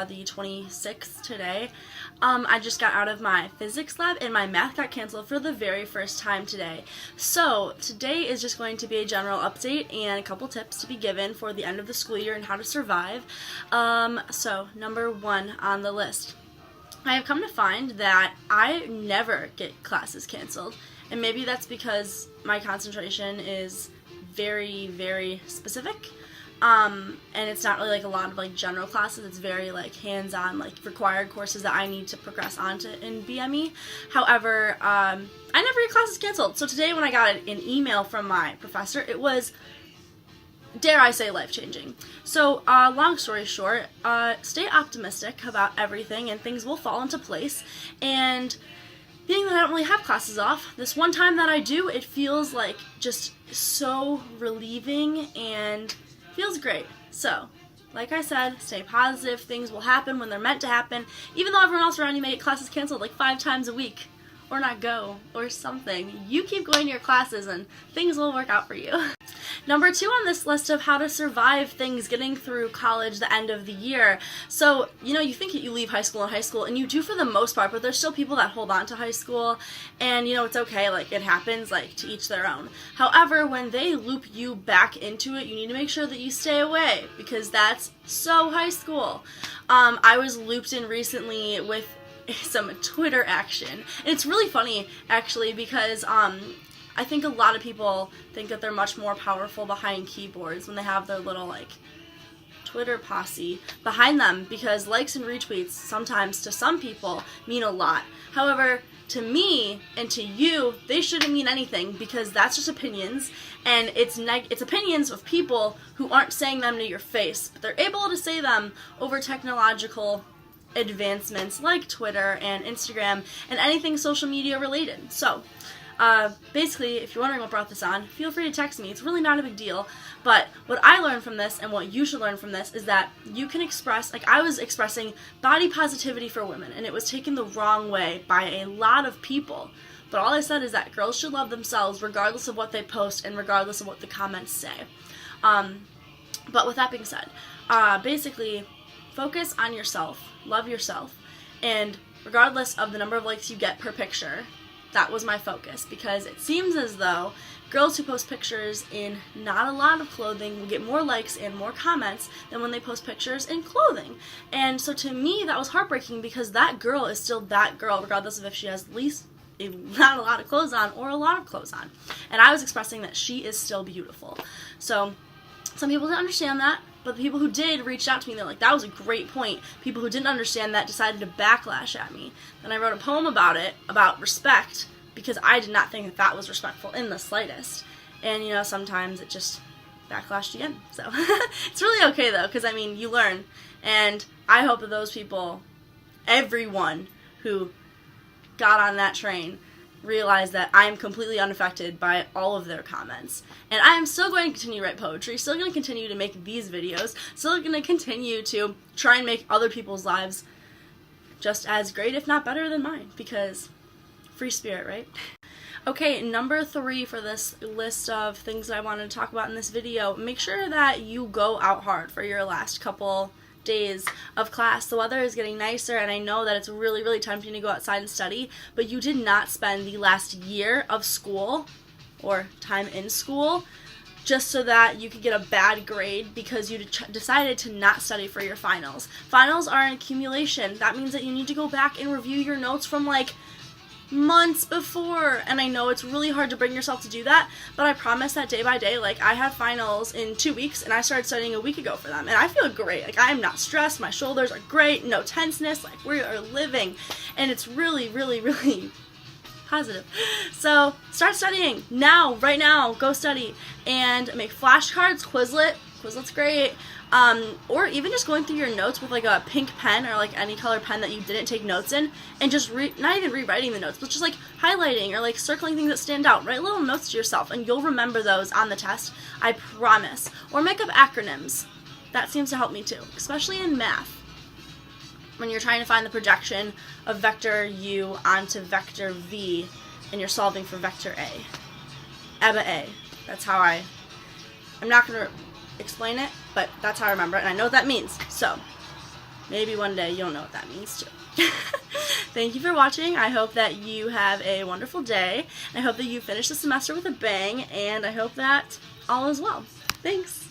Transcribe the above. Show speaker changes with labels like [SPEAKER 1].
[SPEAKER 1] the 26th today. I just got out of my physics lab and my math got canceled for the very first time today. So today is just going to be a general update and a couple tips to be given for the end of the school year and how to survive. So number one on the list. I have come to find that I never get classes canceled, and maybe that's because my concentration is very, very specific. And it's not really like a lot of like general classes. It's very like hands-on, like required courses that I need to progress onto in BME. However, I never get classes canceled. So today when I got an email from my professor, it was, dare I say, life-changing. So, long story short, stay optimistic about everything and things will fall into place. And being that I don't really have classes off, this one time that I do, it feels like just so relieving and feels great. So, like I said, stay positive. Things will happen when they're meant to happen, even though everyone else around you may get classes canceled like 5 times a week, or not go, or something. You keep going to your classes and things will work out for you. Number 2 on this list of how to survive things getting through college the end of the year. So, you think that you leave high school in high school, and you do for the most part, but there's still people that hold on to high school, and it's okay, like it happens, like to each their own. However, when they loop you back into it, you need to make sure that you stay away, because that's so high school. I was looped in recently with some Twitter action, and it's really funny actually because I think a lot of people think that they're much more powerful behind keyboards when they have their little like Twitter posse behind them, because likes and retweets sometimes to some people mean a lot. However, to me and to you, they shouldn't mean anything, because that's just opinions, and it's opinions of people who aren't saying them to your face, but they're able to say them over technological advancements like Twitter and Instagram and anything social media related. So basically, if you're wondering what brought this on, feel free to text me. It's really not a big deal. But what I learned from this, and what you should learn from this, is that you can express, like I was expressing body positivity for women, and it was taken the wrong way by a lot of people. But all I said is that girls should love themselves regardless of what they post and regardless of what the comments say. But with that being said, basically, focus on yourself, love yourself, and regardless of the number of likes you get per picture, that was my focus, because it seems as though girls who post pictures in not a lot of clothing will get more likes and more comments than when they post pictures in clothing. And so to me, that was heartbreaking, because that girl is still that girl, regardless of if she has not a lot of clothes on or a lot of clothes on. And I was expressing that she is still beautiful. So some people didn't understand that, but the people who did reached out to me, and they're like, that was a great point. People who didn't understand that decided to backlash at me. Then I wrote a poem about it, about respect, because I did not think that that was respectful in the slightest. And, sometimes it just backlashed again. So it's really okay, though, because, you learn. And I hope that those people, everyone who got on that train, realize that I am completely unaffected by all of their comments. And I am still going to continue to write poetry, still going to continue to make these videos, still going to continue to try and make other people's lives just as great, if not better than mine, because free spirit, right? Okay, number 3 for this list of things that I wanted to talk about in this video, make sure that you go out hard for your last couple days of class. The weather is getting nicer, and I know that it's really, really tempting to go outside and study, but you did not spend the last year of school or time in school just so that you could get a bad grade because you decided to not study for your finals. Finals are an accumulation. That means that you need to go back and review your notes from like months before, and I know it's really hard to bring yourself to do that, but I promise that day by day, like I have finals in 2 weeks, and I started studying a week ago for them, and I feel great. Like I am not stressed, my shoulders are great, no tenseness, like we are living, and it's really, really, really positive. So start studying now, right now, go study, and make flashcards, Quizlet's great, or even just going through your notes with like a pink pen or like any color pen that you didn't take notes in, and just not even rewriting the notes, but just like highlighting or like circling things that stand out. Write little notes to yourself, and you'll remember those on the test, I promise. Or make up acronyms. That seems to help me too, especially in math, when you're trying to find the projection of vector u onto vector v, and you're solving for vector a. EBA A. That's how I'm not going to explain it, but that's how I remember it, and I know what that means. So, Maybe one day you'll know what that means too. Thank you for watching. I hope that you have a wonderful day. I hope that you finish the semester with a bang, and I hope that all is well. Thanks.